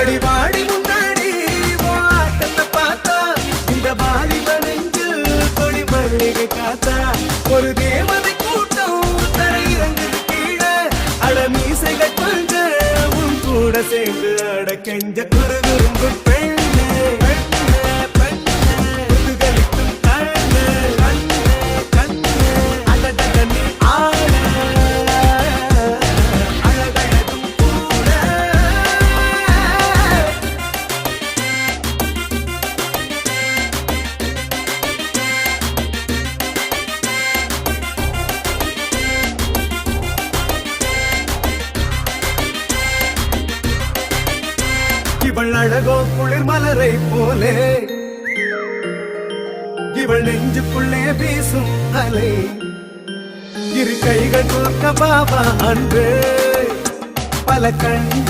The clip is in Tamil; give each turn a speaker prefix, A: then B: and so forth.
A: அடிவாடி முன்னாடி ஆட்டத்தை பார்த்தா இந்த வாலிப நெஞ்சில் கொடி மல்லிகை காத்தா ஒரு தேவதை கூட்டம் தரையிறங்குது கீழே அட மீசைகள் கொஞ்ச உன் கூட சேர்ந்து அட கெஞ்ச குறுகுறும்பு பெண்ணே பெண்ணே பெண்ணே முதுகலிக்கும் கண்ணே கண்ணே கண்ணே அழகழ நீ ஆட அழகழகும் கூட இவள் அழகோ குளிர் மலரை போலே இவள் நெஞ்சுக்குள்ளே வீசும் அலை இரு கைகள் கோர்க்க பாபா அன்று பல கண்